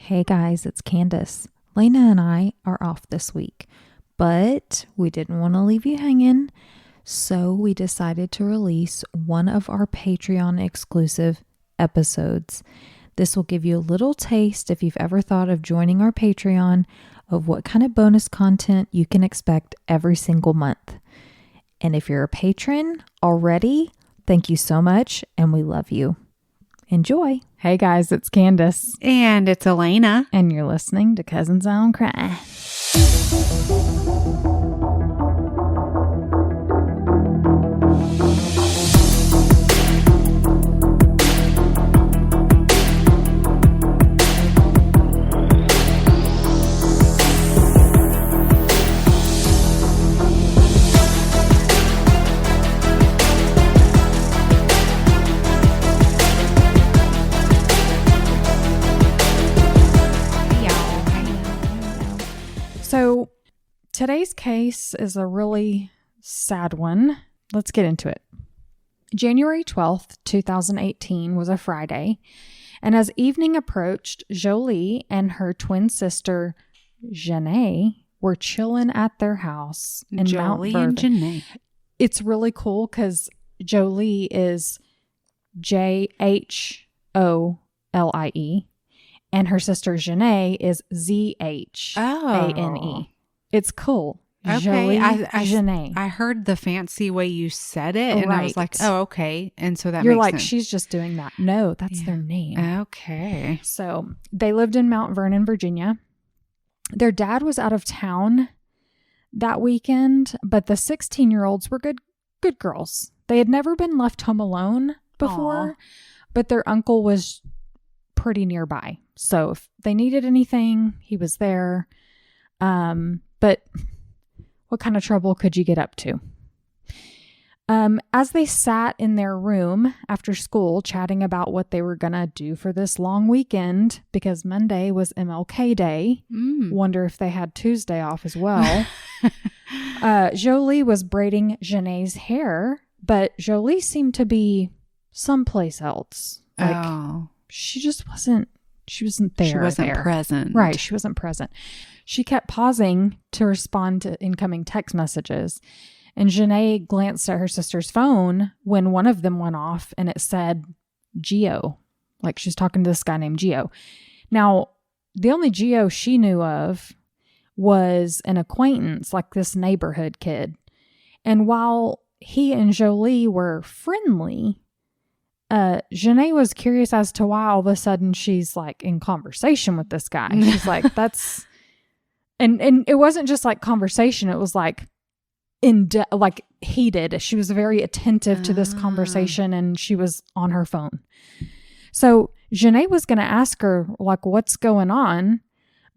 Hey guys, it's Candace. Lena and I are off this week, but we didn't want to leave you hanging, so we decided to release one of our Patreon exclusive episodes. This will give you a little taste, if you've ever thought of joining our Patreon, of what kind of bonus content you can expect every single month. And if you're a patron already, thank you so much, and we love you. Enjoy. Hey guys, it's Candace. And it's Elena. And you're listening to Cousins I Don't Cry. So today's case is a really sad one. Let's get into it. January 12th, 2018 was a Friday, and as evening approached, Jholie and her twin sister, Zhane, were chilling at their house in Mount Jholie Vernon. and Jholie. It's really cool because Jholie is Jholie. And her sister Zhane is Zhane. It's cool. Okay. Jholie Zhane. I heard the fancy way you said it, and I was like, Right. oh, okay. And so that You're makes like, sense. she's just doing that. No, that's their name. Okay. So they lived in Mount Vernon, Virginia. Their dad was out of town that weekend, but the 16-year-olds were good girls. They had never been left home alone before, but their uncle was pretty nearby. So if they needed anything, he was there. But what kind of trouble could you get up to? As they sat in their room after school chatting about what they were going to do for this long weekend, because Monday was MLK Day. Wonder if they had Tuesday off as well. Jholie was braiding Zhane's hair, but Jholie seemed to be someplace else. She just wasn't there. She wasn't present. Right. She wasn't present. She kept pausing to respond to incoming text messages. And Zhane glanced at her sister's phone when one of them went off and it said Geo. Like she's talking to this guy named Geo. Now, the only Geo she knew of was an acquaintance, like this neighborhood kid. And while he and Jholie were friendly, Zhane was curious as to why all of a sudden she's like in conversation with this guy. She's like, that's, and it wasn't just like conversation. It was like like heated. She was very attentive to this conversation and she was on her phone. So Zhane was going to ask her like, what's going on?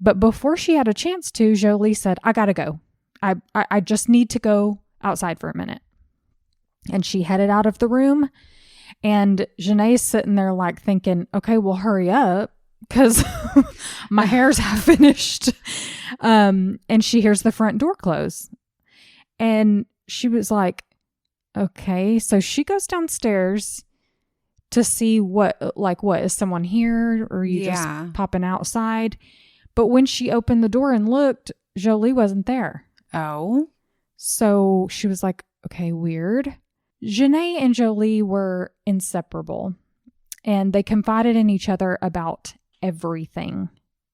But before she had a chance to, Jholie said, I got to go. I just need to go outside for a minute. And she headed out of the room. And Zhane's sitting there like thinking, okay, well, hurry up because my hair's half finished. And she hears the front door close. And she was like, okay. So she goes downstairs to see what, is someone here or are you just popping outside? But when she opened the door and looked, Jholie wasn't there. Oh. So she was like, okay, weird. Zhane and Jholie were inseparable, and they confided in each other about everything.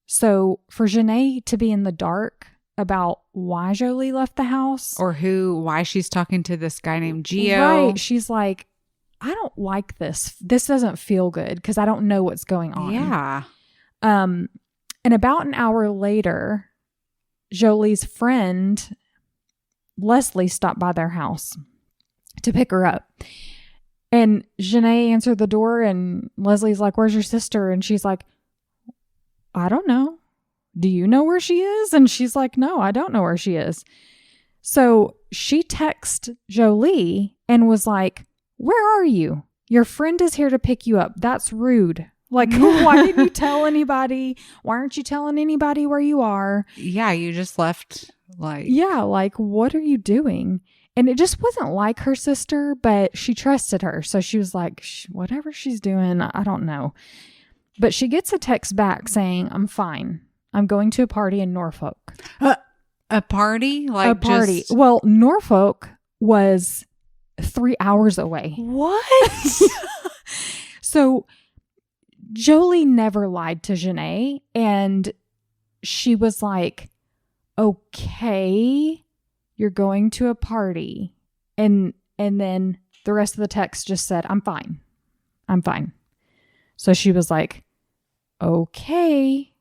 So for Zhane to be in the dark about why Jholie left the house, Or why she's talking to this guy named Geo. right? She's like, I don't like this. This doesn't feel good because I don't know what's going on. Yeah. And about an hour later, Jolie's friend Leslie stopped by their house to pick her up. And Zhane answered the door and Leslie's like, where's your sister? And she's like, I don't know. Do you know where she is? And she's like, no, I don't know where she is. So she texted Jholie and was like, where are you? Your friend is here to pick you up. That's rude. Like, why didn't you tell anybody? Why aren't you telling anybody where you are? Yeah, you just left like, what are you doing? And it just wasn't like her sister, but she trusted her. So she was like, whatever she's doing, I don't know. But she gets a text back saying, I'm fine. I'm going to a party in Norfolk. A party? Like a party. Just... Well, Norfolk was 3 hours away. What? So Jholie never lied to Zhane, and she was like, okay, you're going to a party. And then the rest of the text just said, I'm fine. I'm fine. So she was like, okay.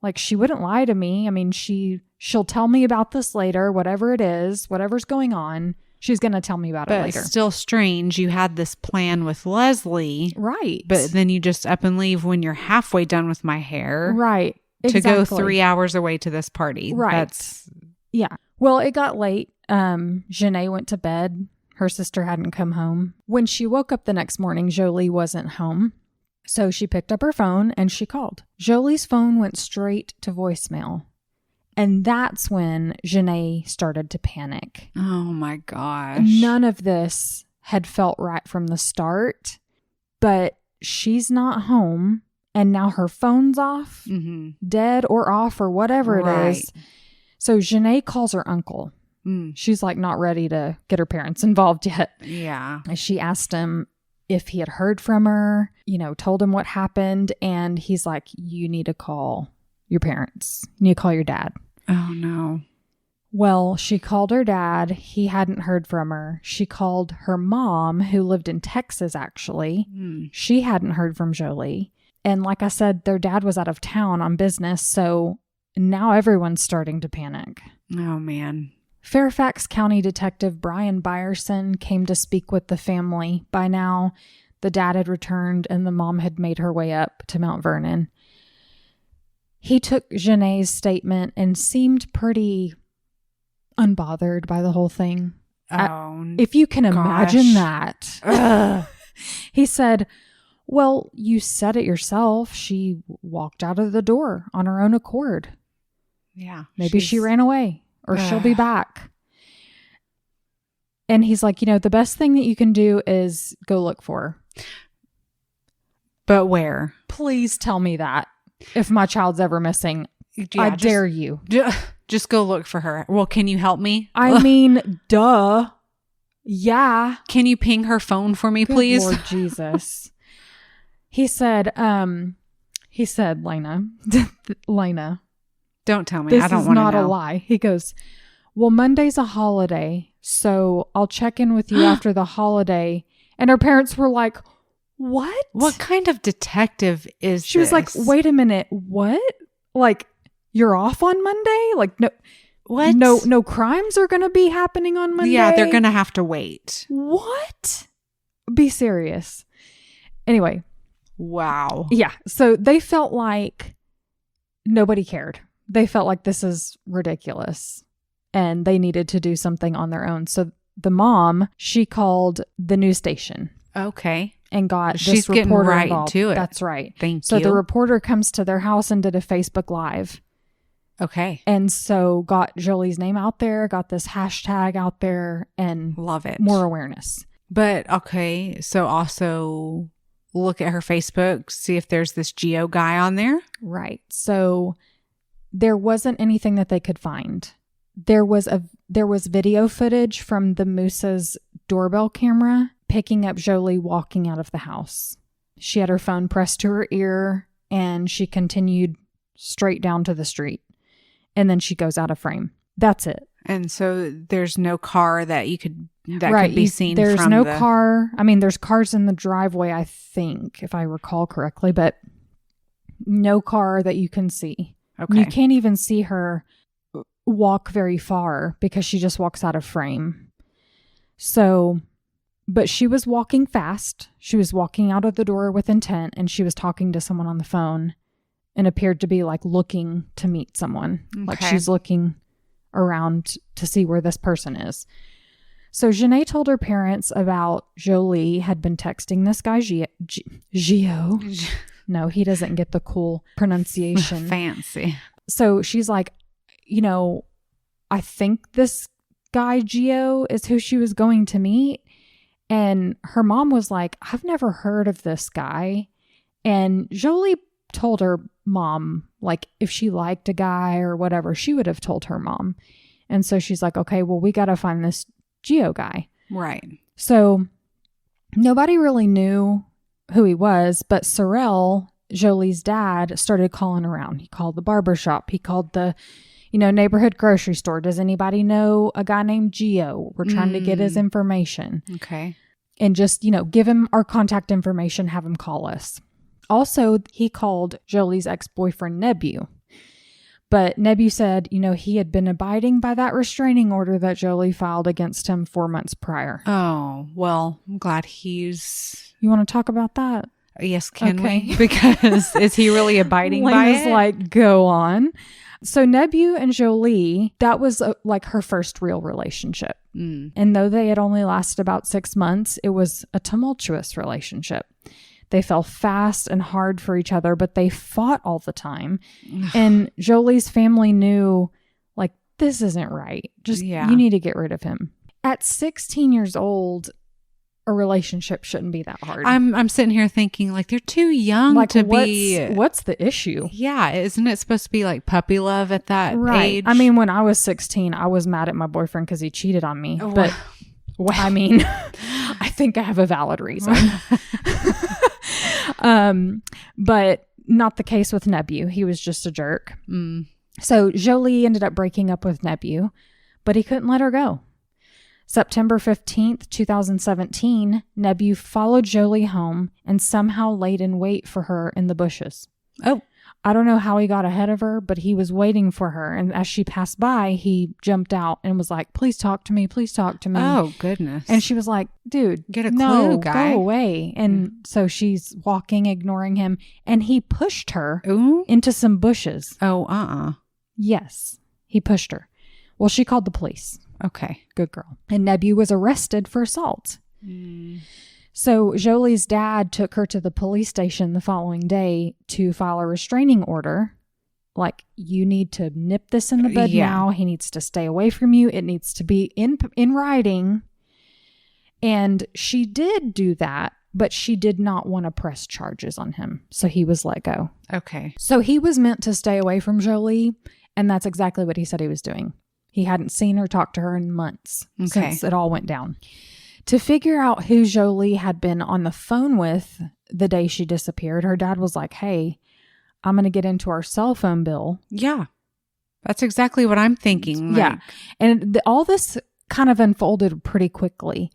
Like, she wouldn't lie to me. I mean, she'll tell me about this later, whatever it is, whatever's going on. She's going to tell me about it later. But still strange. You had this plan with Leslie. Right. But then you just up and leave when you're halfway done with my hair. Right. To Exactly. go 3 hours away to this party. Right. Yeah. Well, it got late. Zhane went to bed. Her sister hadn't come home. When she woke up the next morning, Jholie wasn't home. So she picked up her phone and she called. Jolie's phone went straight to voicemail. And that's when Zhane started to panic. Oh my gosh. None of this had felt right from the start, but she's not home. And now her phone's off, dead or off or whatever it is. So Zhane calls her uncle. She's like not ready to get her parents involved yet. Yeah. She asked him if he had heard from her, told him what happened. And he's like, you need to call your parents. You need to call your dad. Oh, no. Well, she called her dad. He hadn't heard from her. She called her mom, who lived in Texas, actually. She hadn't heard from Jholie. And like I said, their dad was out of town on business. So now everyone's starting to panic. Oh, man. Fairfax County Detective Brian Byerson came to speak with the family. By now, the dad had returned and the mom had made her way up to Mount Vernon. He took Zhane's statement and seemed pretty unbothered by the whole thing. Oh, if you can imagine that. He said, well, you said it yourself. She walked out of the door on her own accord. Yeah. Maybe she ran away or she'll be back. And he's like, the best thing that you can do is go look for her. But where? Please tell me that. If my child's ever missing, I dare you. Just go look for her. Well, can you help me? I mean, duh. Yeah. Can you ping her phone for me, please? Lord Jesus. He said, Lena, Lena. Don't tell me. This I don't is want to know. not a lie. He goes, well, Monday's a holiday, so I'll check in with you after the holiday. And her parents were like, what? What kind of detective is She was like, wait a minute. What? Like, you're off on Monday? Like, no. What? No crimes are going to be happening on Monday? Yeah, they're going to have to wait. What? Be serious. Anyway. Wow. Yeah. So they felt like nobody cared. They felt like this is ridiculous and they needed to do something on their own. So the mom, she called the news station. Okay. And got She's this reporter getting right involved. to it. That's right. Thank you. So the reporter comes to their house and did a Facebook Live. Okay. And so got Jolie's name out there, got this hashtag out there, and love it. More awareness. But okay, so also look at her Facebook, see if there's this Geo guy on there. Right. So there wasn't anything that they could find. There was video footage from the Moussa's doorbell camera picking up Jholie walking out of the house. She had her phone pressed to her ear and she continued straight down to the street. And then she goes out of frame. That's it. And so there's no car that could be seen there's from no car. I mean, there's cars in the driveway, I think, if I recall correctly, but no car that you can see. Okay. You can't even see her walk very far because she just walks out of frame. So, but she was walking fast. She was walking out of the door with intent and she was talking to someone on the phone and appeared to be like looking to meet someone. Okay. Like she's looking around to see where this person is. So Zhane told her parents about Jholie had been texting this guy, Gio. No, he doesn't get the cool pronunciation. Fancy. So she's like, I think this guy, Gio, is who she was going to meet. And her mom was like, I've never heard of this guy. And Jholie told her mom, like if she liked a guy or whatever, she would have told her mom. And so she's like, okay, well, we got to find this Gio guy. Right. So nobody really knew who he was, but Sorrel, Jholie's dad, started calling around. He called the barbershop. He called the, neighborhood grocery store. Does anybody know a guy named Gio? We're trying to get his information. Okay. And just, give him our contact information, have him call us. Also, he called Jolie's ex-boyfriend, Nebu. But Nebu said, he had been abiding by that restraining order that Jholie filed against him 4 months prior. Oh, well, I'm glad he's... You want to talk about that? Yes, can we? Because is he really abiding by Lena's it? like, go on. So Nebu and Jholie, that was like her first real relationship. And though they had only lasted about 6 months, it was a tumultuous relationship. They fell fast and hard for each other, but they fought all the time. And Jolie's family knew, like, this isn't right. Just, you need to get rid of him. At 16 years old, a relationship shouldn't be that hard. I'm sitting here thinking, like, they're too young to be... What's the issue? Yeah, isn't it supposed to be like puppy love at that age? I mean, when I was 16, I was mad at my boyfriend because he cheated on me. Oh, but, I mean, I think I have a valid reason. But not the case with Nebu. He was just a jerk. So Jholie ended up breaking up with Nebu, but he couldn't let her go. September 15th, 2017, Nebu followed Jholie home and somehow laid in wait for her in the bushes. Oh. I don't know how he got ahead of her, but he was waiting for her. And as she passed by, he jumped out and was like, please talk to me. Please talk to me. Oh, goodness. And she was like, dude, get a clue, guy. Go away. And so she's walking, ignoring him. And he pushed her into some bushes. Oh, Yes, he pushed her. Well, she called the police. Okay. Good girl. And Nebu was arrested for assault. So Jolie's dad took her to the police station the following day to file a restraining order. Like, you need to nip this in the bud now. He needs to stay away from you. It needs to be in writing. And she did do that, but she did not want to press charges on him. So he was let go. Okay. So he was meant to stay away from Jholie. And that's exactly what he said he was doing. He hadn't seen her, talked to her in months since it all went down. To figure out who Jholie had been on the phone with the day she disappeared, her dad was like, hey, I'm going to get into our cell phone bill. Yeah. That's exactly what I'm thinking. Yeah. And all this kind of unfolded pretty quickly.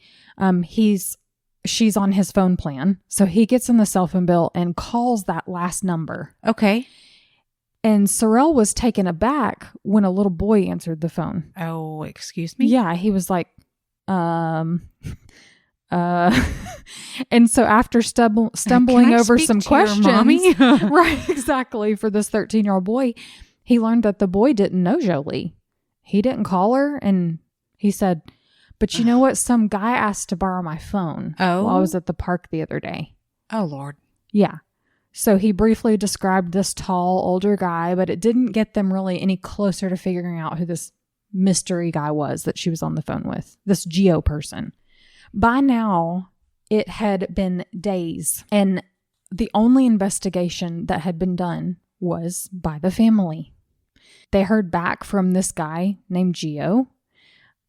She's on his phone plan. So he gets in the cell phone bill and calls that last number. Okay. And Sorrel was taken aback when a little boy answered the phone. Oh, excuse me? Yeah, he was like, and so after stumbling over some questions, right, exactly, for this 13-year-old boy, he learned that the boy didn't know Jholie. He didn't call her, and he said, but you know what? Some guy asked to borrow my phone while I was at the park the other day. Oh, Lord. Yeah. So he briefly described this tall, older guy, but it didn't get them really any closer to figuring out who this mystery guy was that she was on the phone with, this Gio person. By now, it had been days, and the only investigation that had been done was by the family. They heard back from this guy named Gio.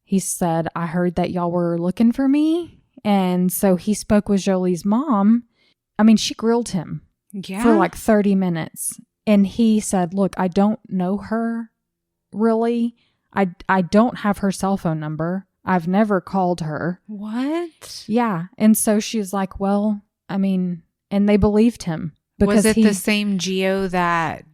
He said, I heard that y'all were looking for me. And so he spoke with Jolie's mom. I mean, she grilled him for like 30 minutes. And he said, look, I don't know her really. I don't have her cell phone number. I've never called her. What? Yeah. And so she's like, well, I mean, and they believed him. Because was it the same Gio that...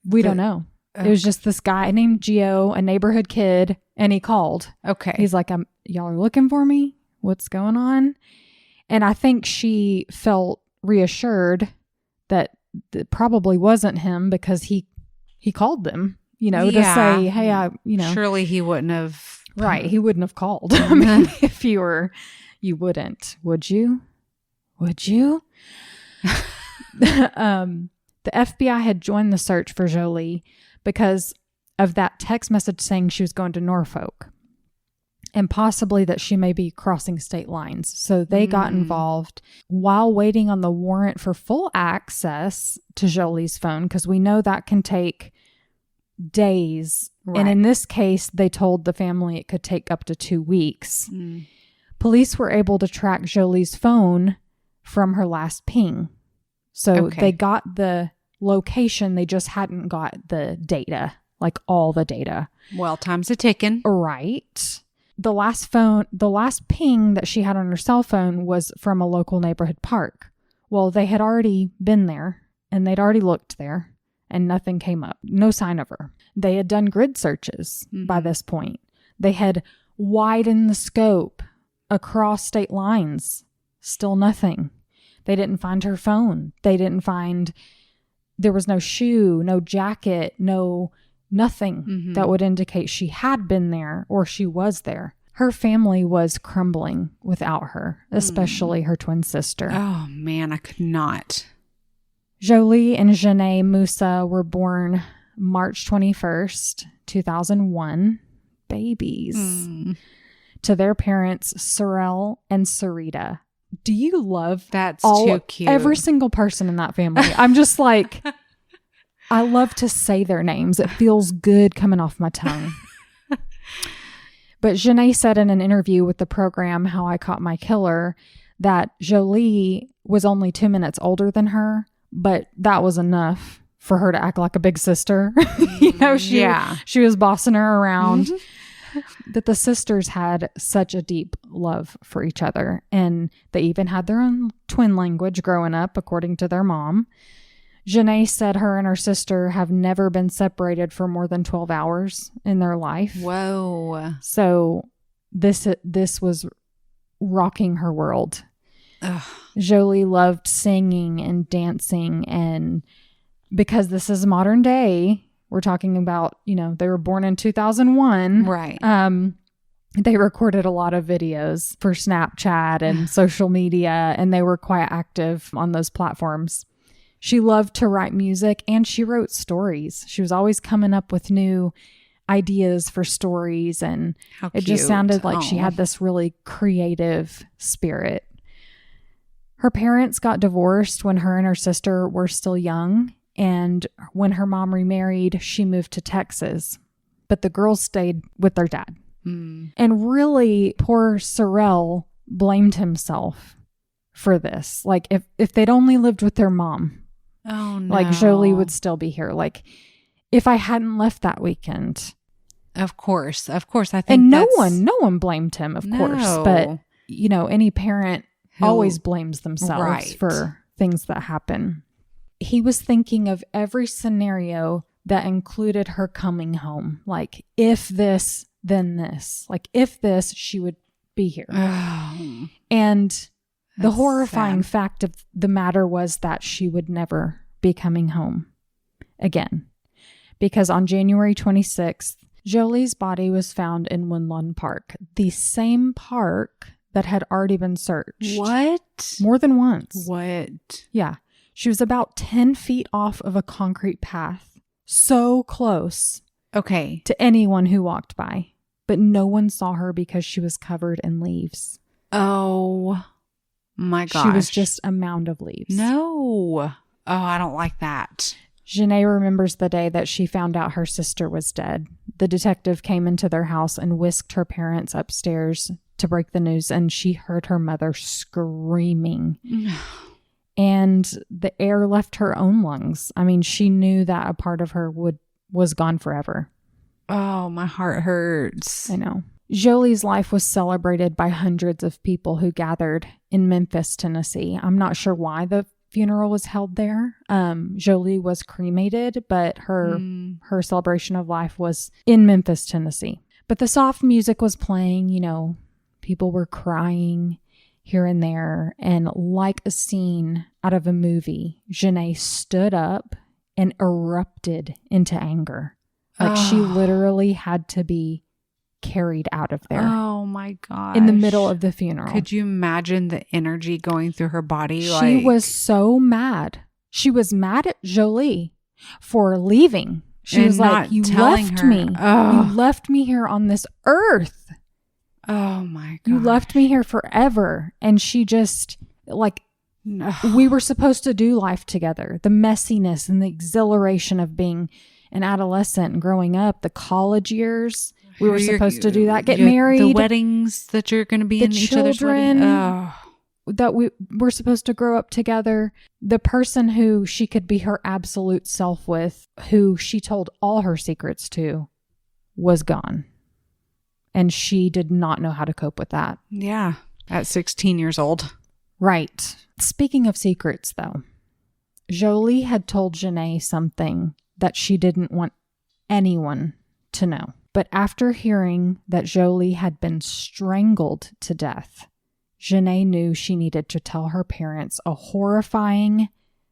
We don't know. Okay. It was just this guy named Gio, a neighborhood kid, and he called. Okay. He's like, y'all are looking for me? What's going on? And I think she felt reassured that it probably wasn't him because he called them, to say, hey, Surely he wouldn't have. Right. He wouldn't have called. I mean, if you wouldn't, would you? Would you? The FBI had joined the search for Jholie because of that text message saying she was going to Norfolk. and possibly that she may be crossing state lines. So they got involved while waiting on the warrant for full access to Jholie's phone, because we know that can take days. Right. And in this case, they told the family it could take up to 2 weeks. Police were able to track Jholie's phone from her last ping. So they got the location, they just hadn't got the data, like all the data. Well, time's a ticking. Right. The last ping that she had on her cell phone was from a local neighborhood park. Well, they had already been there and they'd already looked there and nothing came up. No sign of her. They had done grid searches by this point. They had widened the scope across state lines. Still nothing. They didn't find her phone. They didn't find, there was no shoe, no jacket, nothing that would indicate she had been there or she was there. Her family was crumbling without her, especially her twin sister. Oh man, I could not. Jholie and Jholie Moussa were born March 21st, 2001. Babies. To their parents, Sorrel and Sarita. Do you love That's too cute. Every single person in that family? I'm just like, I love to say their names. It feels good coming off my tongue. But Zhane said in an interview with the program How I Caught My Killer that Jholie was only 2 minutes older than her, but that was enough for her to act like a big sister. She was bossing her around. That the sisters had such a deep love for each other, and they even had their own twin language growing up, according to their mom. Zhane said her and her sister have never been separated for more than 12 hours in their life. Whoa. So this was rocking her world. Ugh. Jholie loved singing and dancing, and because this is modern day, we're talking about, they were born in 2001. Right. They recorded a lot of videos for Snapchat and social media, and they were quite active on those platforms. She loved to write music, and she wrote stories. She was always coming up with new ideas for stories, and it just sounded like she had this really creative spirit. Her parents got divorced when her and her sister were still young, and when her mom remarried, she moved to Texas, but the girls stayed with their dad. And really, poor Sorrel blamed himself for this. Like, if they'd only lived with their mom, like Jholie would still be here. Like, if I hadn't left that weekend. Of course. I think and no one blamed him, of course. But, any parent always blames themselves for things that happen. He was thinking of every scenario that included her coming home. Like, if this, then this. Like, if this, she would be here. And the horrifying fact of the matter was that she would never be coming home again. Because on January 26th, Jholie's body was found in Woodlawn Park, the same park that had already been searched. What? More than once. What? Yeah. She was about 10 feet off of a concrete path. So close. Okay. To anyone who walked by. But no one saw her because she was covered in leaves. Oh my gosh. She was just a mound of leaves. No. Oh, I don't like that. Zhane remembers the day that she found out her sister was dead. The detective came into their house and whisked her parents upstairs to break the news, and she heard her mother screaming. And the air left her own lungs. I mean, she knew that a part of her was gone forever. Oh, my heart hurts. I know. Jholie's life was celebrated by hundreds of people who gathered in Memphis, Tennessee. I'm not sure why the funeral was held there. Jholie was cremated, but her celebration of life was in Memphis, Tennessee. But the soft music was playing, people were crying here and there. And like a scene out of a movie, Zhane stood up and erupted into anger. Like she literally had to be carried out of there. Oh my gosh. In the middle of the funeral. Could you imagine the energy going through her body? She was so mad. She was mad at Jholie for leaving. She was like, you left me. You left me here on this earth. Oh my God. You left me here forever. And she just, like, No. we were supposed to do life together. The messiness and the exhilaration of being an adolescent and growing up, the college years. We were supposed to do that. Get married. The weddings that you're going to be in each other's wedding. Oh. That we were supposed to grow up together. The person who she could be her absolute self with, who she told all her secrets to, was gone. And she did not know how to cope with that. Yeah. At 16 years old. Right. Speaking of secrets, though, Jholie had told Zhane something that she didn't want anyone to know. But after hearing that Jholie had been strangled to death, Zhane knew she needed to tell her parents a horrifying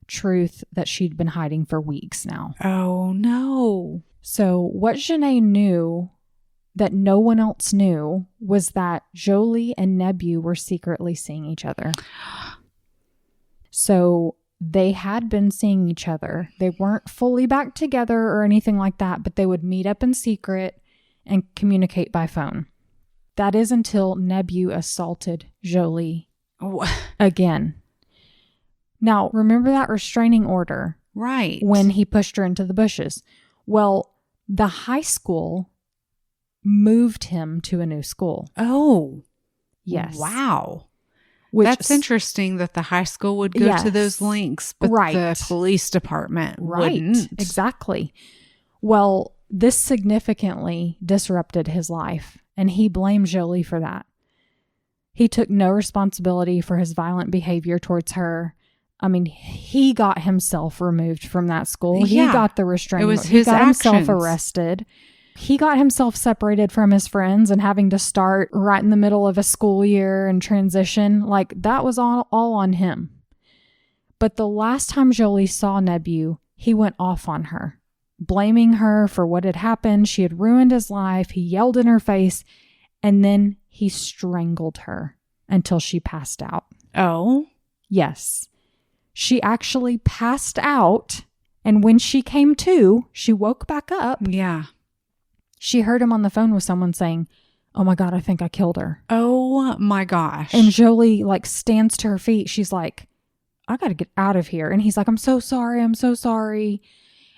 truth that she'd been hiding for weeks now. Oh, no. So what Zhane knew that no one else knew was that Jholie and Nebu were secretly seeing each other. So they had been seeing each other. They weren't fully back together or anything like that, but they would meet up in secret and communicate by phone. That is until Nebu assaulted Jholie again. Now, remember that restraining order? Right. When he pushed her into the bushes. Well, the high school moved him to a new school. Oh. Yes. Wow. Which, that's interesting that the high school would go to those links, but the police department wouldn't. Exactly. Well, this significantly disrupted his life, and he blamed Jholie for that. He took no responsibility for his violent behavior towards her. I mean, he got himself removed from that school. Yeah. He got the restraining order. It was his actions. He got himself arrested. He got himself separated from his friends and having to start right in the middle of a school year and transition. Like, that was all on him. But the last time Jholie saw Nebu, he went off on her, blaming her for what had happened. She had ruined his life. He yelled in her face, and then he strangled her until she passed out. Oh? Yes. She actually passed out, and when she came to, she woke back up. Yeah. She heard him on the phone with someone saying, "Oh my God, I think I killed her." Oh my gosh. And Jholie like stands to her feet. She's like, "I got to get out of here." And he's like, "I'm so sorry. I'm so sorry."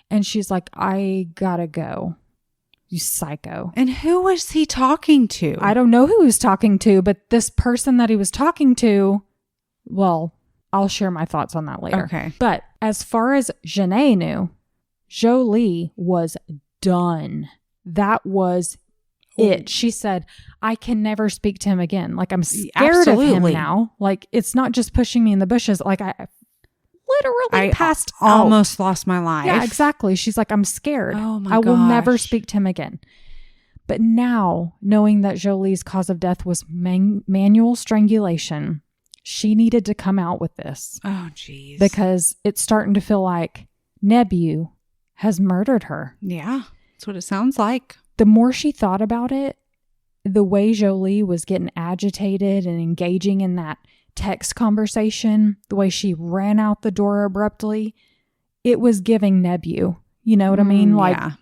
And she's like, "I gotta go. You psycho." And who was he talking to? I don't know who he was talking to, but this person that he was talking to, well, I'll share my thoughts on that later. Okay. But as far as Zhane knew, Jholie was done. That was it. She said, "I can never speak to him again. Like, I'm scared of him now. Like, it's not just pushing me in the bushes. Like, I literally passed out. Almost lost my life." Yeah, exactly. She's like, "I'm scared. Oh my I will gosh. never speak to him again." But now, knowing that Jolie's cause of death was manual strangulation, she needed to come out with this. Oh, geez. Because it's starting to feel like Nebu has murdered her. Yeah, that's what it sounds like. The more she thought about it, the way Jholie was getting agitated and engaging in that text conversation, the way she ran out the door abruptly, it was giving Nebu. You know what I mean? Like, yeah.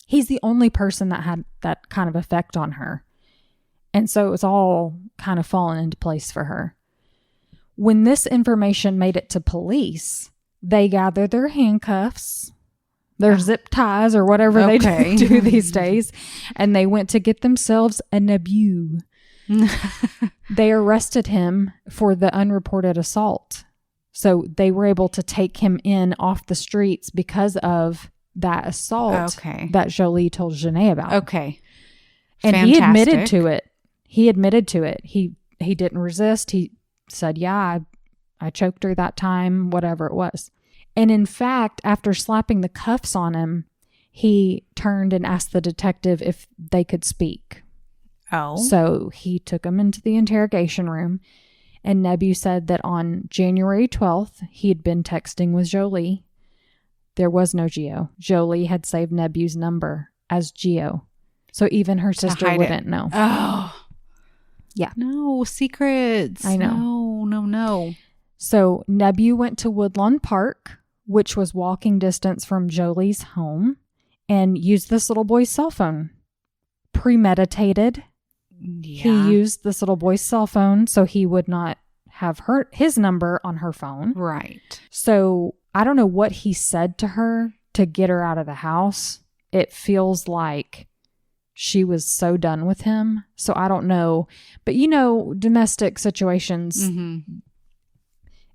He's the only person that had that kind of effect on her. And so it was all kind of falling into place for her. When this information made it to police, they gathered their handcuffs, their zip ties, or whatever they do these days, and they went to get themselves a Nebu. They arrested him for the unreported assault. So they were able to take him in off the streets because of that assault that Jholie told Zhane about. Okay. And he admitted to it. He admitted to it. He didn't resist. He said, "Yeah, I choked her that time," whatever it was. And in fact, after slapping the cuffs on him, he turned and asked the detective if they could speak. Oh. So he took him into the interrogation room, and Nebu said that on January 12th, he had been texting with Jholie. There was no Geo. Jholie had saved Nebu's number as Geo. So even her sister wouldn't know. Oh. Yeah. No, secrets. I know. No. So Nebu went to Woodlawn Park, which was walking distance from Jolie's home, and used this little boy's cell phone. Premeditated. Yeah. He used this little boy's cell phone so he would not have his number on her phone. Right. So I don't know what he said to her to get her out of the house. It feels like she was so done with him. So I don't know. But domestic situations,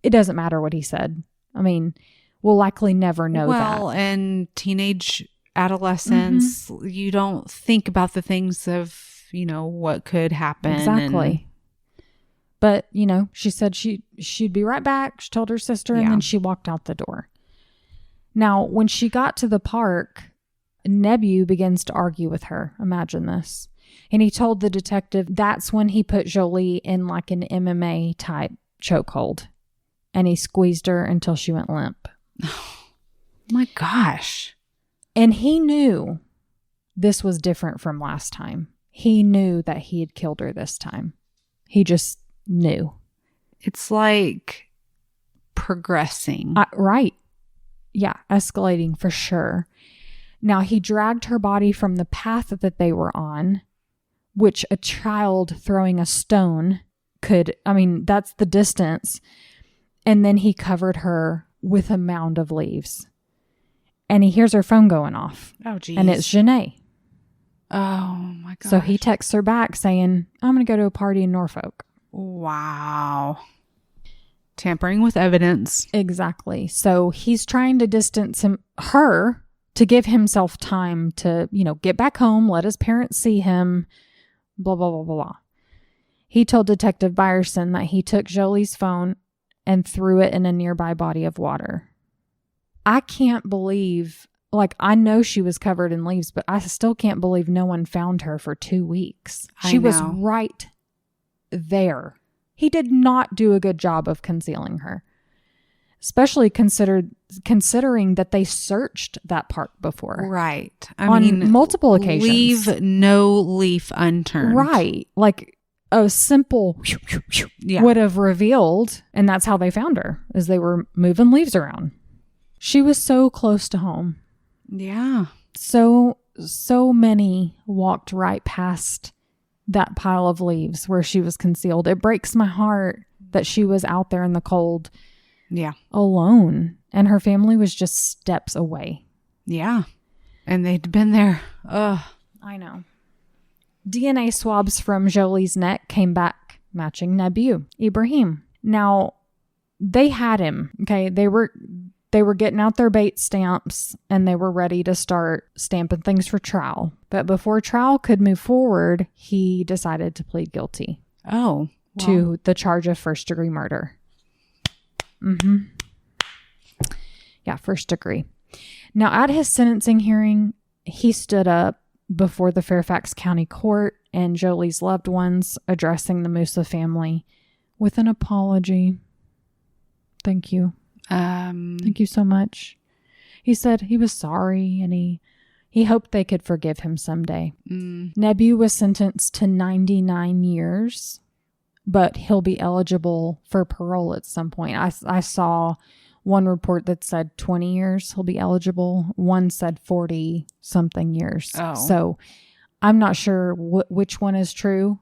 it doesn't matter what he said. I mean, we'll likely never know that. Well, and teenage adolescence, you don't think about the things of, what could happen. Exactly. But, she said she'd be right back. She told her sister, and then she walked out the door. Now, when she got to the park, Nebu begins to argue with her. Imagine this. And he told the detective that's when he put Jholie in like an MMA type chokehold. And he squeezed her until she went limp. Oh my gosh. And he knew this was different from last time. He knew that he had killed her this time. He just knew. It's like progressing. Right. Yeah, escalating for sure. Now, he dragged her body from the path that they were on, which a child throwing a stone that's the distance. And then he covered her with a mound of leaves. And he hears her phone going off. Oh, geez. And it's Zhane. Oh, my God. So he texts her back saying, I'm going to go to a party in Norfolk. Wow. Tampering with evidence. Exactly. So he's trying to distance her to give himself time to, get back home, let his parents see him, blah, blah, blah, blah, blah. He told Detective Byerson that he took Jolie's phone and threw it in a nearby body of water. I can't believe, I know she was covered in leaves, but I still can't believe no one found her for 2 weeks. She was right there. He did not do a good job of concealing her, especially considering that they searched that park before. Right. On multiple occasions. Leave no leaf unturned. Right. Like a simple would have revealed, and that's how they found her, as they were moving leaves around. She was so close to home. Yeah. So many walked right past that pile of leaves where she was concealed. It breaks my heart that she was out there in the cold. Yeah. Alone. And her family was just steps away. Yeah. And they'd been there. Ugh. I know. DNA swabs from Jolie's neck came back matching Nebu Ibrahim. Now, they had him. Okay. They were getting out their bait stamps and they were ready to start stamping things for trial. But before trial could move forward, he decided to plead guilty. Oh. Wow. To the charge of first-degree murder. Yeah, first degree. Now, at his sentencing hearing, he stood up before the Fairfax County Court and Jolie's loved ones, addressing the Moussa family with an apology. Thank you. Thank you so much. He said he was sorry and he hoped they could forgive him someday. Nebu was sentenced to 99 years, but he'll be eligible for parole at some point. I saw one report that said 20 years he'll be eligible. One said 40 something years. Oh. So I'm not sure which one is true.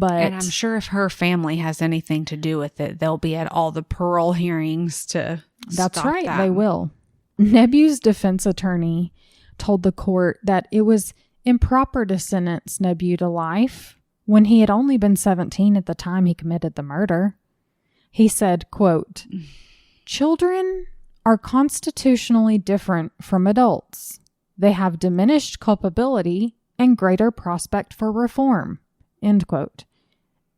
And I'm sure if her family has anything to do with it, they'll be at all the parole hearings to That's stop right. that. They will. Nebu's defense attorney told the court that it was improper to sentence Nebu to life when he had only been 17 at the time he committed the murder. He said, quote, "Children are constitutionally different from adults. They have diminished culpability and greater prospect for reform." End quote.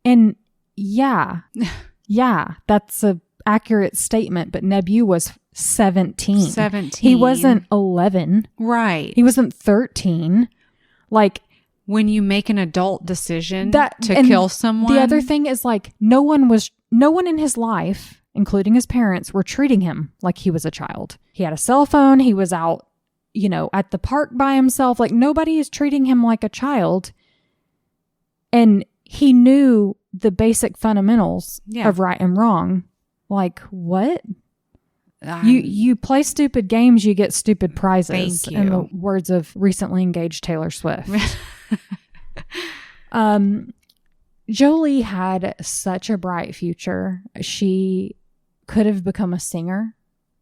And yeah, that's a accurate statement, but Nebu was 17. 17. He wasn't 11. Right. He wasn't 13. Like, when you make an adult decision to kill someone. The other thing is, like, no one in his life, including his parents, were treating him like he was a child. He had a cell phone. He was out, at the park by himself. Like, nobody is treating him like a child. And he knew the basic fundamentals of right and wrong. Like, what? You play stupid games, you get stupid prizes. Thank you. In the words of recently engaged Taylor Swift. Jholie had such a bright future. She could have become a singer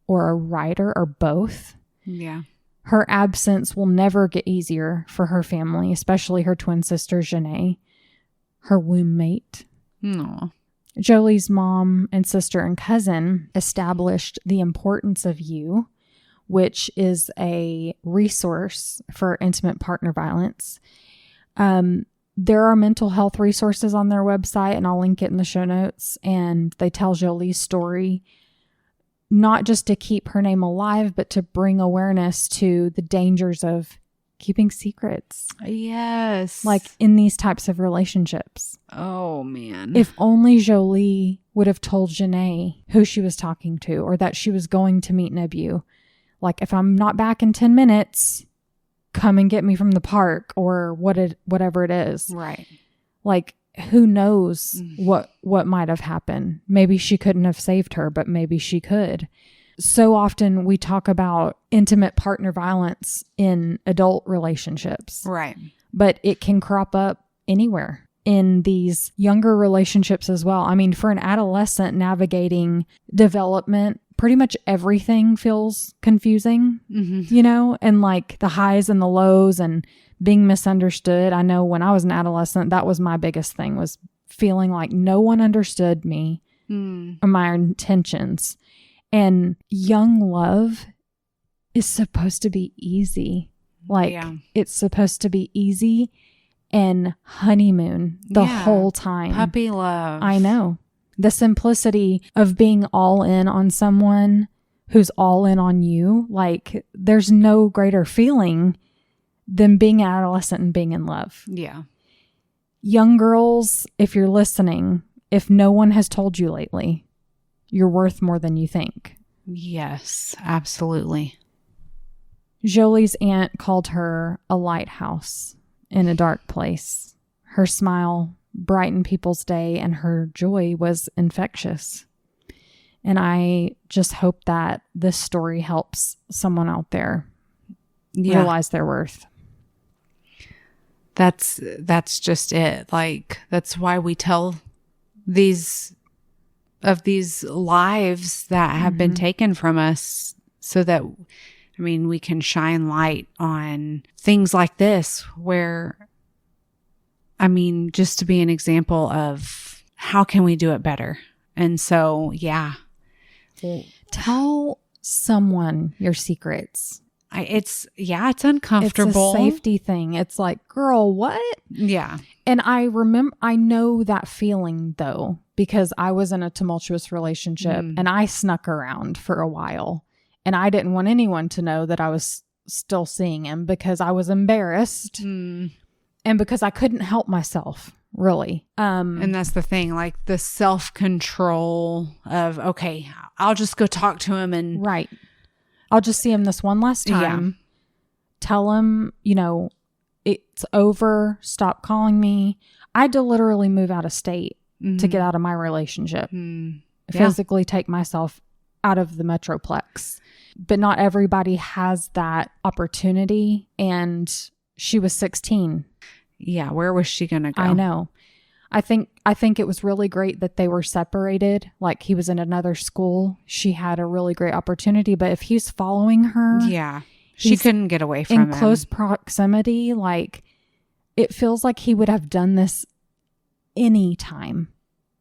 or a writer or both. Yeah. Her absence will never get easier for her family, especially her twin sister, Zhane, her womb mate. No. Jolie's mom and sister and cousin established the Importance of You, which is a resource for intimate partner violence. There are mental health resources on their website, and I'll link it in the show notes. And they tell Jolie's story, not just to keep her name alive, but to bring awareness to the dangers of keeping secrets. Yes. Like in these types of relationships. Oh, man. If only Jholie would have told Zhane who she was talking to, or that she was going to meet Nebu. Like, if I'm not back in 10 minutes, come and get me from the park, or whatever it is. Right. Like, who knows what might have happened. Maybe she couldn't have saved her, but maybe she could. So often we talk about intimate partner violence in adult relationships. Right. But it can crop up anywhere in these younger relationships as well. I mean, for an adolescent navigating development, pretty much everything feels confusing, you know, and like the highs and the lows and being misunderstood. I know when I was an adolescent, that was my biggest thing, was feeling like no one understood me or my intentions. And young love is supposed to be easy. Like, it's supposed to be easy and honeymoon the whole time. Puppy love. I know. The simplicity of being all in on someone who's all in on you. Like, there's no greater feeling than being an adolescent and being in love. Yeah. Young girls, if you're listening, if no one has told you lately, you're worth more than you think. Yes, absolutely. Jolie's aunt called her a lighthouse in a dark place. Her smile brightened people's day, and her joy was infectious. And I just hope that this story helps someone out there realize their worth. That's just it. Like, that's why we tell these lives that have been taken from us, so that, I mean, we can shine light on things like this, where, I mean, just to be an example of how can we do it better. And so, yeah. Tell someone your secrets. It's uncomfortable. It's a safety thing. It's like, girl, what? Yeah. And I know that feeling though, because I was in a tumultuous relationship and I snuck around for a while, and I didn't want anyone to know that I was still seeing him, because I was embarrassed and because I couldn't help myself, really. And that's the thing, like the self-control of, okay, I'll just go talk to him, and right. I'll just see him this one last time. Yeah. Tell him, you know, it's over. Stop calling me. I had to literally move out of state to get out of my relationship. Physically take myself out of the Metroplex. But not everybody has that opportunity. And she was 16. Yeah. Where was she going to go? I know. I think it was really great that they were separated. Like, he was in another school. She had a really great opportunity. But if he's following her, she couldn't get away from him. In close proximity, like, it feels like he would have done this any time.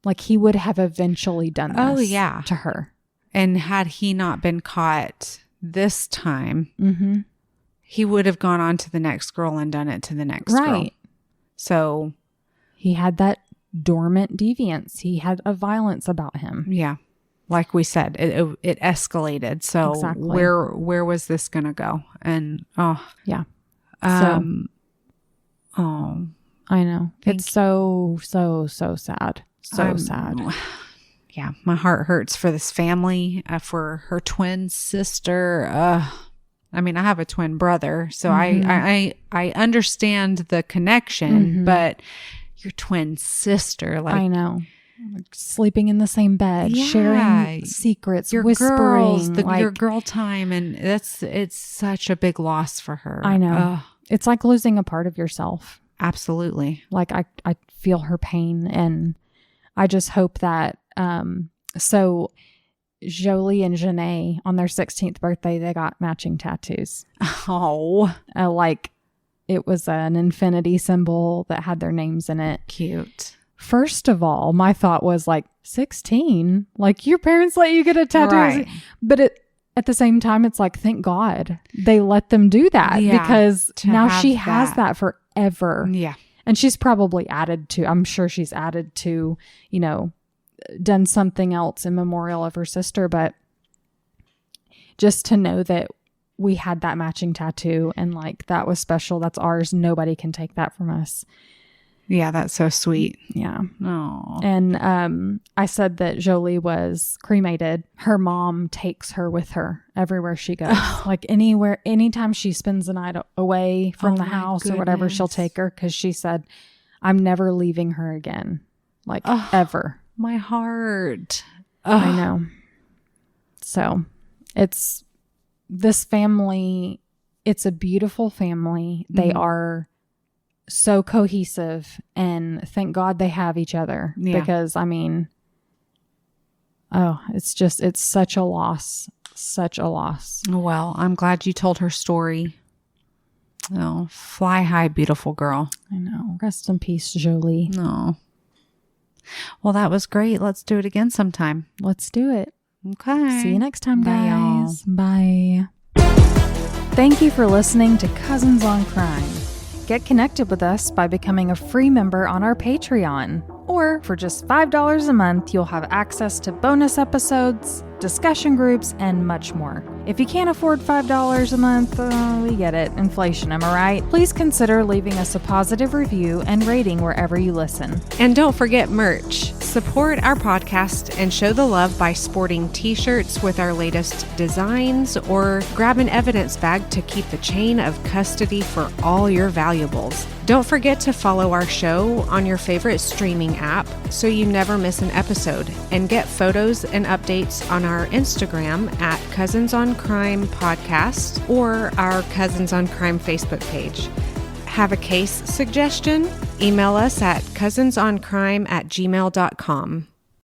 Like, he would have eventually done this to her. And had he not been caught this time, he would have gone on to the next girl and done it to the next girl. So he had that dormant deviance. He had a violence about him. Yeah. Like we said, it escalated. So where was this going to go? And I know. It's so sad. So sad. Yeah. My heart hurts for this family, for her twin sister. I mean, I have a twin brother, so I understand the connection, but your twin sister, like, I know, sleeping in the same bed, sharing secrets, your whispering, girls, your girl time, and it's such a big loss for her. I know. It's like losing a part of yourself. absolutely. Like I feel her pain, and I just hope that, so Jholie and Zhane on their 16th birthday, they got matching tattoos. Oh, like it was an infinity symbol that had their names in it. Cute. First of all, my thought was like, 16? Like your parents let you get a tattoo? Right. But at the same time, it's like, thank God they let them do that, because now she has that forever. Yeah. And she's probably I'm sure she's added to, done something else in memorial of her sister. But just to know that we had that matching tattoo and like that was special, that's ours. Nobody can take that from us. Yeah, that's so sweet. Yeah. Oh. And I said that Jholie was cremated. Her mom takes her with her everywhere she goes. Like anytime she spends the night away from the house or whatever, she'll take her, because she said, I'm never leaving her again. Like ever. My heart. I know. So it's this family. It's a beautiful family. Mm-hmm. They are so cohesive, and thank God they have each other, because it's such a loss. Well, I'm glad you told her story. Oh, fly high, beautiful girl. I know. Rest in peace, Jholie. No. Well, that was great. Let's do it again sometime. Let's do it. Okay. See you next time, Bye, guys. Bye. Thank you for listening to Cousins on Crime. Get connected with us by becoming a free member on our Patreon. Or for just $5 a month, you'll have access to bonus episodes, discussion groups, and much more. If you can't afford $5 a month, we get it. Inflation, am I right? Please consider leaving us a positive review and rating wherever you listen. And don't forget merch. Support our podcast and show the love by sporting t-shirts with our latest designs, or grab an evidence bag to keep the chain of custody for all your valuables. Don't forget to follow our show on your favorite streaming app so you never miss an episode, and get photos and updates on our Instagram at Cousins on Crime Podcast or our Cousins on Crime Facebook page. Have a case suggestion? Email us at cousinsoncrime@gmail.com.